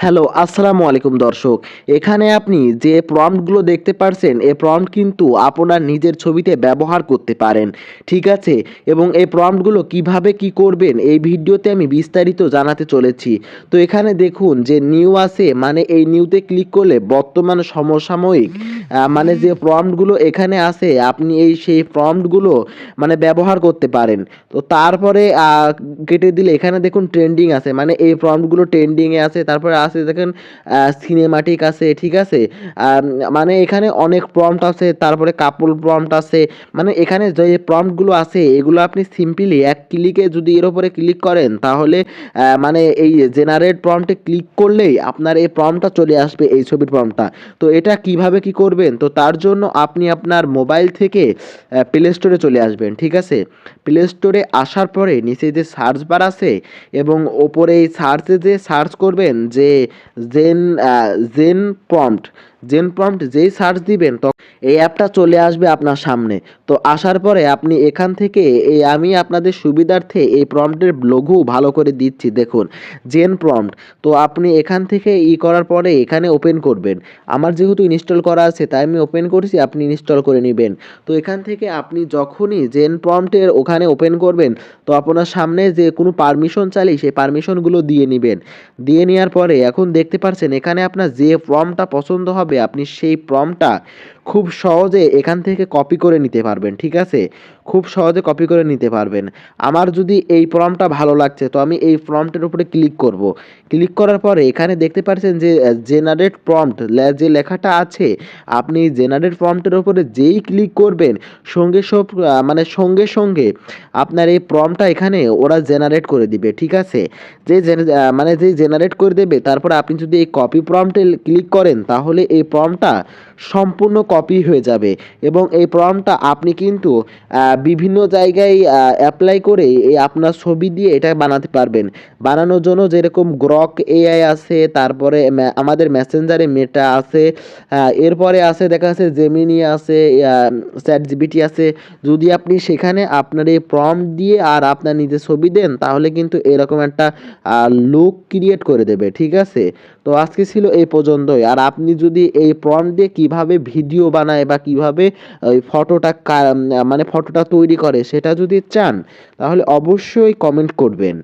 Hello, আসসালামু আলাইকুম দর্শক। এখানে আপনি যে প্রম্পটগুলো দেখতে পারছেন, এই প্রম্পট কিন্তু আপনার নিজের ছবিতে ব্যবহার করতে পারেন। ঠিক আছে? এবং এই প্রম্পটগুলো কিভাবে কি করবেন এই ভিডিওতে আমি বিস্তারিত জানাতে চলেছি। তো এখানে দেখুন যে নিউ আছে, মানে এই নিউতে ক্লিক করলে বর্তমান সমসাময়িক মানে যে প্রম্পটগুলো এখানে আছে আপনি সেই প্রম্পটগুলো মানে ব্যবহার করতে পারেন। তো তারপরে কেটে দিলে এখানে দেখুন ট্রেন্ডিং আছে, মানে এই প্রম্পটগুলো ট্রেন্ডিংয়ে আছে। তারপরে আছে দেখেন সিনেমাটিক আছে, ঠিক আছে? মানে এখানে অনেক প্রম্পট আছে, তারপরে কাপল প্রম্পট আছে। মানে এখানে যে প্রম্পটগুলো আছে এগুলো আপনি সিম্পলি এক ক্লিকে যদি এর উপরে ক্লিক করেন তাহলে মানে এই জেনারেট প্রম্পটে ক্লিক করলেই আপনার এই প্রম্পটটা চলে আসবে, এই ছবির প্রম্পটটা। তো এটা কিভাবে কি করবেন? তো তার জন্য আপনি আপনার মোবাইল থেকে প্লে স্টোরে চলে আসবেন, ঠিক আছে? প্লে স্টোরে আসার পরে নিচে যে সার্চ বার আছে এবং ওপরে এই সার্চে যে সার্চ করবেন যে gen gen prompt, gen prompt যেই সার্চ দিবেন তো এই অ্যাপটা চলে আসবে আপনার সামনে। তো আসার পরে আপনি এখান থেকে আমি আপনাদের সুবিধার্থে এই প্রম্পটের লঘু ভালো করে দিচ্ছি, দেখুন জেন প্রম্পট। তো আপনি এখান থেকে করার পরে এখানে ওপেন করবেন। আমার যেহেতু ইনস্টল করা আছে তাই আমি ওপেন করছি, আপনি ইনস্টল করে নেবেন। তো এখান থেকে আপনি যখনই জেন প্রম্পটের ওখানে ওপেন করবেন তো আপনার সামনে যে কোনো পারমিশন চাইলে সেই পারমিশনগুলো দিয়ে নেবেন। দিয়ে নেওয়ার পরে এখন দেখতে পাচ্ছেন এখানে আপনার যে প্রম্পটটা পছন্দ হবে আপনি সেই প্রম্পটটা খুব সহজে এখান থেকে কপি করে নিতে পারবেন, ঠিক আছে? খুব সহজে কপি করে নিতে পারবেন। আমার যদি এই প্রম্পটটা ভালো লাগছে তো আমি এই প্রম্পটের উপরে ক্লিক করব। ক্লিক করার পরে এখানে দেখতে পাচ্ছেন যে জেনারেট প্রম্পট যে লেখাটা আছে, আপনি জেনারেট প্রম্পটের উপরে যেই ক্লিক করবেন মানে সঙ্গে সঙ্গে আপনার এই প্রম্পটটা এখানে ওরা জেনারেট করে দিবে, ঠিক আছে? মানে যে জেনারেট করে দেবে তারপরে আপনি যদি এই কপি প্রম্পটে ক্লিক করেন তাহলে এই প্রম্পটটা সম্পূর্ণ কপি হয়ে যাবে এবং এই প্রম্পটটা আপনি কিন্তু বিভিন্ন জায়গায় অ্যাপ্লাই করে এই আপনার ছবি দিয়ে এটা বানাতে পারবেন। বানানোর জন্য যেরকম গ্রক এআই আছে, তারপরে আমাদের মেসেঞ্জারে মেটা আছে, এরপরে আছে দেখা যাচ্ছে জেমিনি আছে, চ্যাট জিপিটি আছে। যদি আপনি সেখানে আপনার এই প্রম্পট দিয়ে আর আপনার নিজের ছবি দেন তাহলে কিন্তু এরকম একটা লুক ক্রিয়েট করে দেবে, ঠিক আছে? তো আজকে ছিল এই পর্যন্তই। আর আপনি যদি এই প্রম্পট দিয়ে কিভাবে ভিডিও বানায় বা কিভাবে ওই মানে ফটোটা তৈরি করে সেটা যদি চান তাহলে অবশ্যই কমেন্ট করবেন।